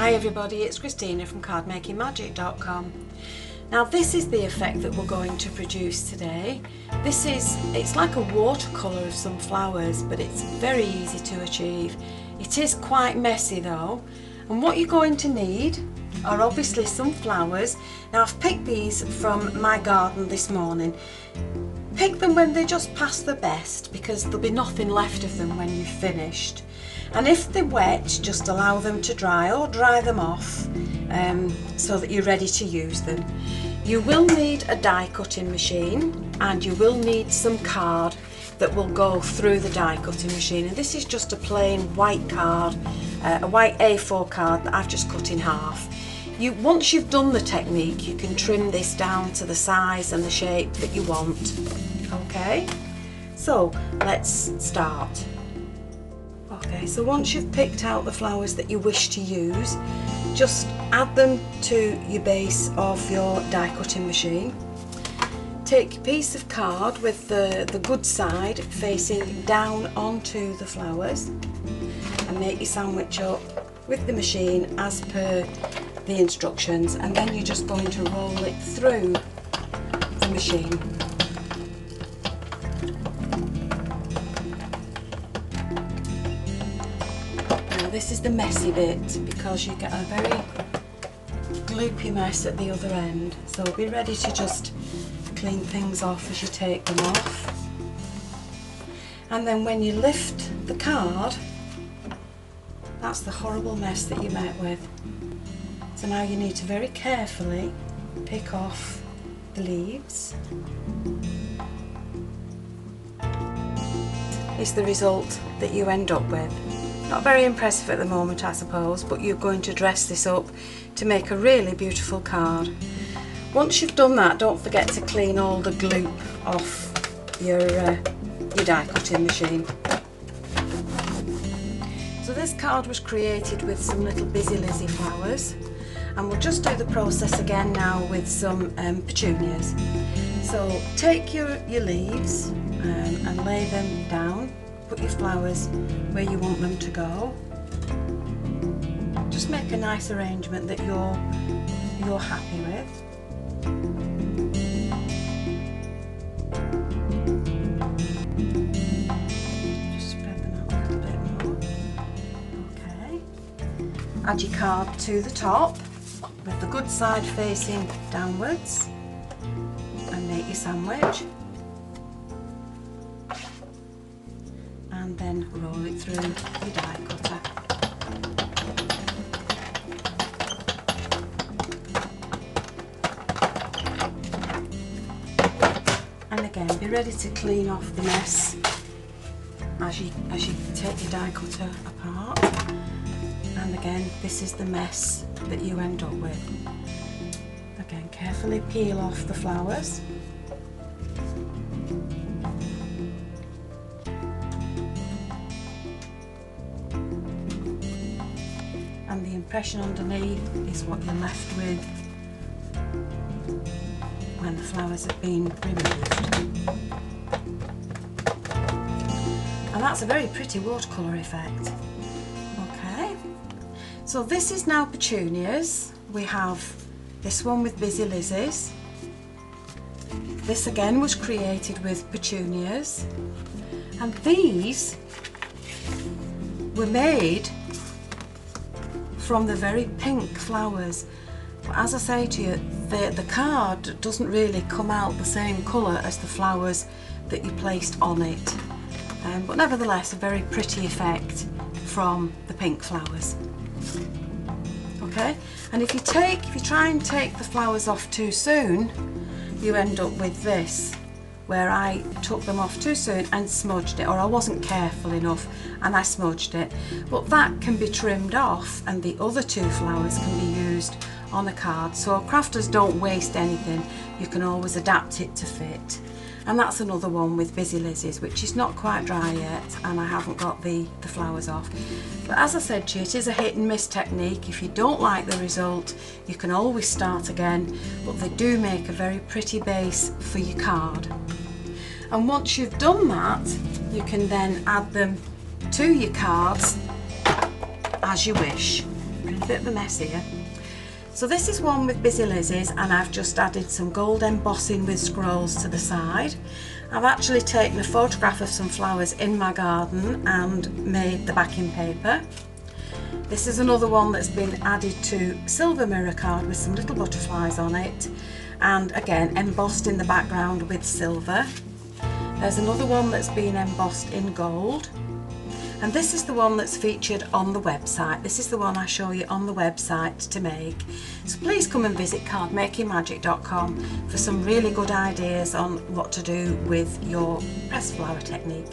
Hi everybody, it's Christina from cardmakingmagic.com. Now this is the effect that we're going to produce today. It's like a watercolour of some flowers, but it's very easy to achieve. It is quite messy though, and what you're going to need are obviously some flowers. Now I've picked these from my garden this morning. Pick them when they're just past their best, because there'll be nothing left of them when you've finished. And if they're wet, just allow them to dry or dry them off so that you're ready to use them. You will need a die cutting machine, and you will need some card that will go through the die cutting machine. And this is just a plain white card, a white A4 card that I've just cut in half. Once you've done the technique, you can trim this down to the size and the shape that you want. Okay, so let's start. Okay, so once you've picked out the flowers that you wish to use, just add them to your base of your die cutting machine. Take a piece of card with the good side facing down onto the flowers and make your sandwich up with the machine as per the instructions, and then you're just going to roll it through the machine. Now this is the messy bit, because you get a very gloopy mess at the other end, so be ready to just clean things off as you take them off. And then when you lift the card, that's the horrible mess that you met with. So now you need to very carefully pick off the leaves. It's the result that you end up with. Not very impressive at the moment, I suppose, but you're going to dress this up to make a really beautiful card. Once you've done that, don't forget to clean all the gloop off your die cutting machine. So this card was created with some little Busy Lizzie flowers, and we'll just do the process again now with some petunias. So take your leaves and lay them down. Put your flowers where you want them to go. Just make a nice arrangement that you're happy with. Just spread them out a little bit more. Okay. Add your card to the top with the good side facing downwards and make your sandwich, and then roll it through your die cutter. And again, be ready to clean off the mess as you take your die cutter apart. And again, this is the mess that you end up with. Again, carefully peel off the flowers. And the impression underneath is what you're left with when the flowers have been removed. And that's a very pretty watercolour effect. Okay. So this is now petunias. We have this one with Busy Lizzies. This again was created with petunias. And these were made from the very pink flowers. But as I say to you, the card doesn't really come out the same colour as the flowers that you placed on it. But nevertheless, a very pretty effect from the pink flowers. Okay, and if you try and take the flowers off too soon, you end up with this, where I took them off too soon and smudged it, or I wasn't careful enough and I smudged it. But that can be trimmed off, and the other two flowers can be used on a card. So crafters don't waste anything, you can always adapt it to fit. And that's another one with Busy Lizzies, which is not quite dry yet, and I haven't got the flowers off. But as I said to you, it is a hit and miss technique. If you don't like the result, you can always start again, but they do make a very pretty base for your card. And once you've done that, you can then add them to your cards as you wish. in a bit of a mess here. So this is one with Busy Lizzie's, and I've just added some gold embossing with scrolls to the side. I've actually taken a photograph of some flowers in my garden and made the backing paper. This is another one that's been added to silver mirror card with some little butterflies on it, and again embossed in the background with silver. There's another one that's been embossed in gold. And this is the one that's featured on the website. This is the one I show you on the website to make. So please come and visit cardmakingmagic.com for some really good ideas on what to do with your pressed flower technique.